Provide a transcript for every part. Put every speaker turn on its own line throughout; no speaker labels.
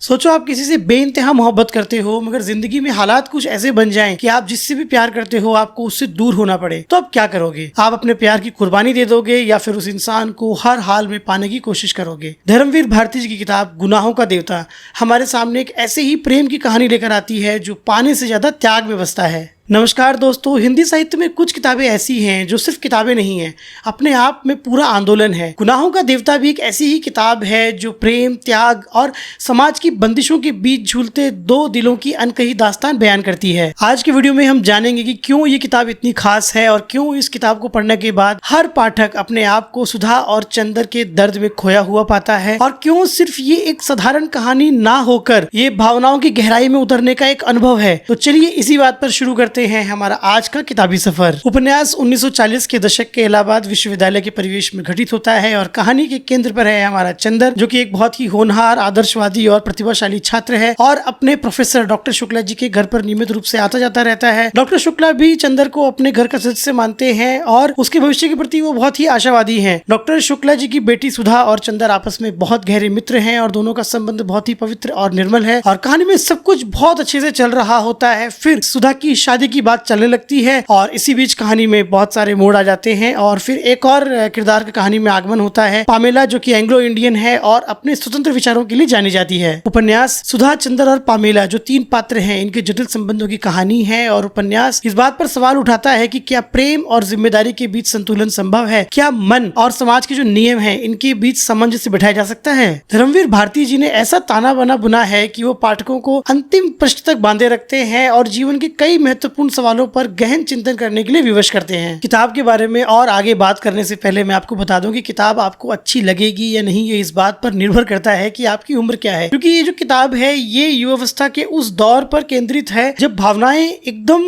सोचो आप किसी से बेइंतहा मोहब्बत करते हो, मगर जिंदगी में हालात कुछ ऐसे बन जाएं कि आप जिससे भी प्यार करते हो आपको उससे दूर होना पड़े, तो आप क्या करोगे? आप अपने प्यार की कुर्बानी दे दोगे या फिर उस इंसान को हर हाल में पाने की कोशिश करोगे? धर्मवीर भारती जी की किताब गुनाहों का देवता हमारे सामने एक ऐसे ही प्रेम की कहानी लेकर आती है जो पाने से ज्यादा त्याग में बसता है। नमस्कार दोस्तों, हिंदी साहित्य में कुछ किताबें ऐसी हैं जो सिर्फ किताबें नहीं हैं, अपने आप में पूरा आंदोलन है। गुनाहों का देवता भी एक ऐसी ही किताब है जो प्रेम, त्याग और समाज की बंदिशों के बीच झूलते दो दिलों की अनकही दास्तान बयान करती है। आज की वीडियो में हम जानेंगे कि क्यों ये किताब इतनी खास है और क्यों इस किताब को पढ़ने के बाद हर पाठक अपने आप को सुधा और चंदर के दर्द में खोया हुआ पाता है, और क्यों सिर्फ ये एक साधारण कहानी ना होकर ये भावनाओं की गहराई में उतरने का एक अनुभव है। तो चलिए इसी बात पर शुरू करते हैं हमारा आज का किताबी सफर। उपन्यास 1940 के दशक के इलाहाबाद विश्वविद्यालय के परिवेश में घटित होता है और कहानी के केंद्र पर है हमारा चंदर, जो कि एक बहुत ही होनहार, आदर्शवादी और प्रतिभाशाली छात्र है और अपने प्रोफेसर डॉक्टर शुक्ला जी के घर पर नियमित रूप से आता जाता रहता है। डॉक्टर शुक्ला भी चंदर को अपने घर का सदस्य मानते हैं और उसके भविष्य के प्रति वो बहुत ही आशावादी हैं। डॉक्टर शुक्ला जी की बेटी सुधा और चंदर आपस में बहुत गहरे मित्र हैं और दोनों का संबंध बहुत ही पवित्र और निर्मल है और कहानी में सब कुछ बहुत अच्छे से चल रहा होता है। फिर सुधा की शादी की बात चलने लगती है और इसी बीच कहानी में बहुत सारे मोड़ आ जाते हैं और फिर एक और किरदार की कहानी में आगमन होता है, पामेला, जो कि एंग्लो इंडियन है और अपने स्वतंत्र विचारों के लिए जानी जाती है। उपन्यास सुधा, चंदर और पामेला जो तीन पात्र हैं, इनके जटिल संबंधों की कहानी है और उपन्यास इस बात पर सवाल उठाता है कि क्या प्रेम और जिम्मेदारी के बीच संतुलन संभव है? क्या मन और समाज के जो नियम हैं इनके बीच सामंजस्य बिठाया जा सकता है? धर्मवीर भारती जी ने ऐसा ताना बाना बुना है कि वो पाठकों को अंतिम पृष्ठ तक बांधे रखते हैं और जीवन के कई महत्वपूर्ण सवालों पर गहन चिंतन करने के लिए विवश करते हैं। किताब के बारे में और आगे बात करने से पहले मैं आपको बता दूं कि किताब आपको अच्छी लगेगी या नहीं, ये इस बात पर निर्भर करता है कि आपकी उम्र क्या है, क्योंकि ये जो किताब है ये युवावस्था के उस दौर पर केंद्रित है जब भावनाएं एकदम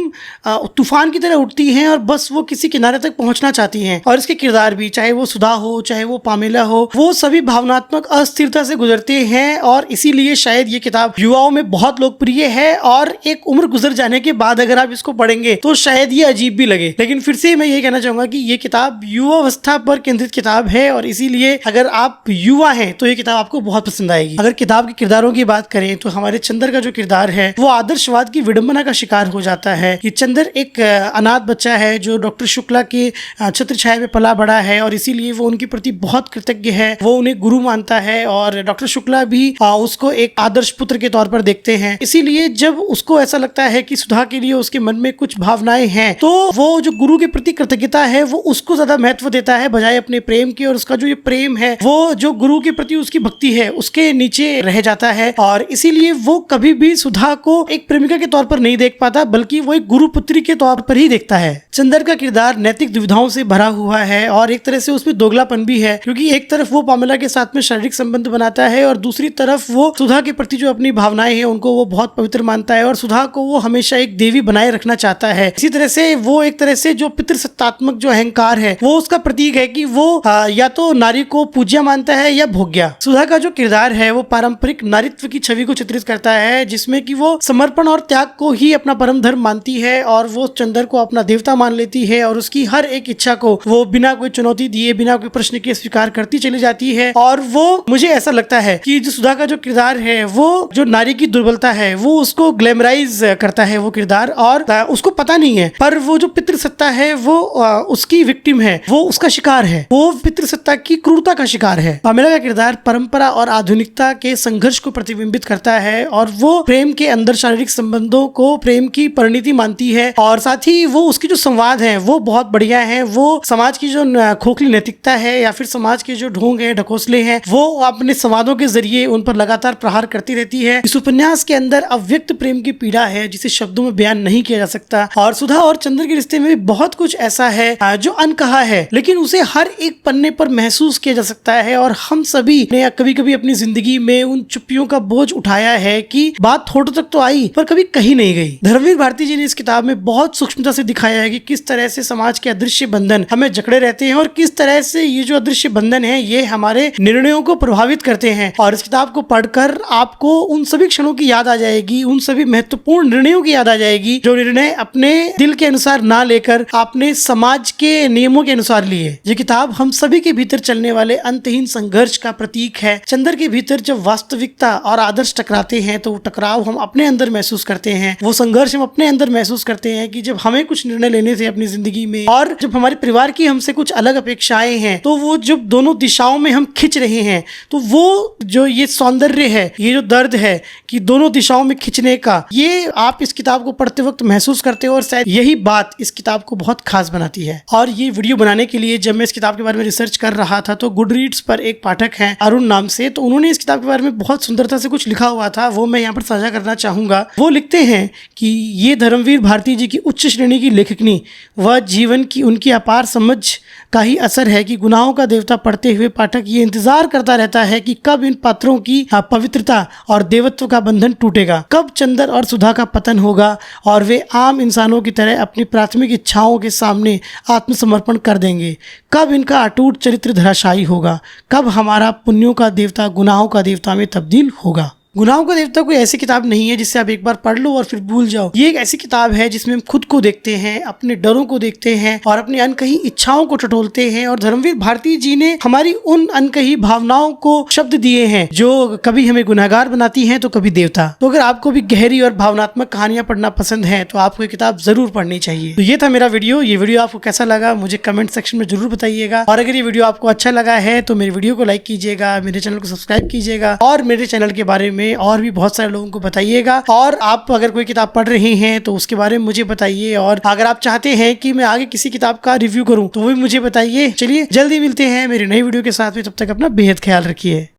तूफान की तरह उठती हैं और बस वो किसी किनारे तक पहुंचना चाहती हैं। और इसके किरदार भी, चाहे वो सुधा हो चाहे वो पामेला हो, वो सभी भावनात्मक अस्थिरता से गुजरते हैं और इसीलिए शायद ये किताब युवाओं में बहुत लोकप्रिय है और एक उम्र गुजर जाने के बाद अगर आप इसको पढ़ेंगे तो शायद ये अजीब भी लगे। लेकिन फिर से मैं ये कहना चाहूंगा कि ये किताब युवावस्था पर केंद्रित किताब है और इसीलिए अगर आप युवा हैं तो ये किताब आपको बहुत पसंद आएगी। अगर किताब के किरदारों की बात करें तो हमारे चंदर का जो किरदार है वो आदर्शवाद की विडंबना का शिकार हो जाता है। ये चंदर एक अनाथ बच्चा है जो डॉक्टर शुक्ला के छत्र छाया में पला बड़ा है और इसीलिए वो उनके प्रति बहुत कृतज्ञ है, वो उन्हें गुरु मानता है और डॉक्टर शुक्ला भी उसको एक आदर्श पुत्र के तौर पर देखते हैं। इसीलिए जब उसको ऐसा लगता है कि सुधा के लिए उसके मन में कुछ भावनाएं हैं तो वो जो गुरु के प्रति कृतज्ञता है वो उसको ज्यादा महत्व देता है बजाय अपने प्रेम के, और उसका जो ये प्रेम है वो जो गुरु के प्रति उसकी भक्ति है उसके नीचे रह जाता है और इसीलिए वो कभी भी सुधा को एक प्रेमिका के तौर पर नहीं देख पाता बल्कि वो एक गुरु पुत्री के तौर पर ही देखता है। चंदर का किरदार नैतिक दुविधाओं से भरा हुआ है और एक तरह से उसमें दोगलापन भी है, क्योंकि एक तरफ वो पामेला के साथ में शारीरिक संबंध बनाता है और दूसरी तरफ वो सुधा के प्रति जो अपनी भावनाएं हैं उनको वो बहुत पवित्र मानता है और सुधा को वो हमेशा एक देवी बनाए रखना चाहता है। इसी तरह से वो एक तरह से जो पितृसत्तात्मक जो अहंकार है वो उसका प्रतीक है कि वो या तो नारी को पूज्या मानता है या भोग्या। सुधा का जो किरदार है वो पारंपरिक नारीत्व की छवि को चित्रित करता है जिसमें कि वो समर्पण और त्याग को ही अपना परम धर्म मानती है और वो चंदर को अपना देवता मान लेती है और उसकी हर एक इच्छा को वो बिना कोई चुनौती दिए, बिना कोई प्रश्न के स्वीकार करती चली जाती है। और वो, मुझे ऐसा लगता है कि जो सुधा का जो किरदार है वो जो नारी की दुर्बलता है वो उसको ग्लैमराइज करता है वो किरदार, और उसको पता नहीं है पर वो जो पितृसत्ता है वो उसकी विक्टिम है, वो उसका शिकार है, वो पितृसत्ता की क्रूरता का शिकार है। पामेला का किरदार परंपरा और आधुनिकता के संघर्ष को प्रतिबिंबित करता है और वो प्रेम के अंदर शारीरिक संबंधों को प्रेम की परिणति मानती है और साथ ही वो उसकी जो संवाद है वो बहुत बढ़िया है। वो समाज की जो खोखली नैतिकता है या फिर समाज के जो ढोंग है, ढकोसले हैं, वो अपने संवादों के जरिए उन पर लगातार प्रहार करती रहती है। इस उपन्यास के अंदर अव्यक्त प्रेम की पीड़ा है जिसे शब्दों में बयान नहीं किया जा सकता और सुधा और चंदर के रिश्ते में बहुत कुछ ऐसा है जो अनकहा है लेकिन उसे हर एक पन्ने पर महसूस किया जा सकता है और हम सभी ने कभी कभी अपनी जिंदगी में उन चुप्पियों का बोझ उठाया है कि बात होठों तक तो आई पर कभी कही नहीं गई। धर्मवीर भारती जी ने इस किताब में बहुत सूक्ष्मता से दिखाया है कि किस तरह से समाज के अदृश्य बंधन हमें जकड़े रहते हैं और किस तरह से ये जो अदृश्य बंधन है ये हमारे निर्णयों को प्रभावित करते हैं। और इस किताब को पढ़कर आपको उन सभी क्षणों की याद आ जाएगी, उन सभी महत्वपूर्ण निर्णयों की याद आ जाएगी जो निर्णय अपने दिल के अनुसार ना लेकर आपने समाज के नियमों के अनुसार लिए। ये किताब हम सभी के भीतर चलने वाले अंतहीन संघर्ष का प्रतीक है। चंदर के भीतर जब वास्तविकता और आदर्श टकराते हैं तो वो टकराव हम अपने अंदर महसूस करते हैं, वो संघर्ष हम अपने अंदर महसूस करते हैं कि जब हमें कुछ निर्णय लेने थे अपनी जिंदगी में और जब हमारे परिवार की हमसे कुछ अलग अपेक्षाएं हैं, तो वो जब दोनों दिशाओं में हम खिंच रहे हैं, तो वो जो ये सौंदर्य है, ये जो दर्द है कि दोनों दिशाओं में खिंचने का, ये आप इस किताब को पढ़ते वक्त महसूस करते हो और शायद यही बात इस किताब को बहुत खास बनाती है। और ये वीडियो बनाने के लिए जब मैं इस किताब के बारे में रिसर्च कर रहा था तो गुडरीड्स पर एक पाठक हैं अरुण नाम से, तो उन्होंने इस किताब के बारे में बहुत सुंदरता से कुछ लिखा हुआ था, वो मैं यहाँ पर साझा करना चाहूंगा। वो लिखते हैं कि ये धर्मवीर भारती जी की उच्च श्रेणी की लेखकनी व जीवन की उनकी अपार समझ का ही असर है कि गुनाहों का देवता पढ़ते हुए पाठक ये इंतजार करता रहता है कि कब इन पात्रों की पवित्रता और देवत्व का बंधन टूटेगा, कब चंदर और सुधा का पतन होगा और वे आम इंसानों की तरह अपनी प्राथमिक इच्छाओं के सामने आत्मसमर्पण कर देंगे, कब इनका अटूट चरित्र धराशायी होगा, कब हमारा पुण्यों का देवता गुनाहों का देवता में तब्दील होगा। गुनाहों का देवता कोई ऐसी किताब नहीं है जिससे आप एक बार पढ़ लो और फिर भूल जाओ। ये एक ऐसी किताब है जिसमें हम खुद को देखते हैं, अपने डरों को देखते हैं और अपनी अनकही इच्छाओं को टटोलते हैं। और धर्मवीर भारती जी ने हमारी उन अनकही भावनाओं को शब्द दिए हैं जो कभी हमें गुनहगार बनाती हैं तो कभी देवता। तो अगर आपको भी गहरी और भावनात्मक कहानियां पढ़ना पसंद है तो आपको ये किताब जरूर पढ़नी चाहिए। तो ये था मेरा वीडियो। ये वीडियो आपको कैसा लगा मुझे कमेंट सेक्शन में जरूर बताइएगा। और अगर ये वीडियो आपको अच्छा लगा है तो मेरे वीडियो को लाइक कीजिएगा, मेरे चैनल को सब्सक्राइब कीजिएगा और मेरे चैनल के बारे में और भी बहुत सारे लोगों को बताइएगा। और आप अगर कोई किताब पढ़ रहे हैं तो उसके बारे में मुझे बताइए, और अगर आप चाहते हैं कि मैं आगे किसी किताब का रिव्यू करूं तो वो भी मुझे बताइए। चलिए जल्दी मिलते हैं मेरी नई वीडियो के साथ में, तब तक अपना बेहद ख्याल रखिए।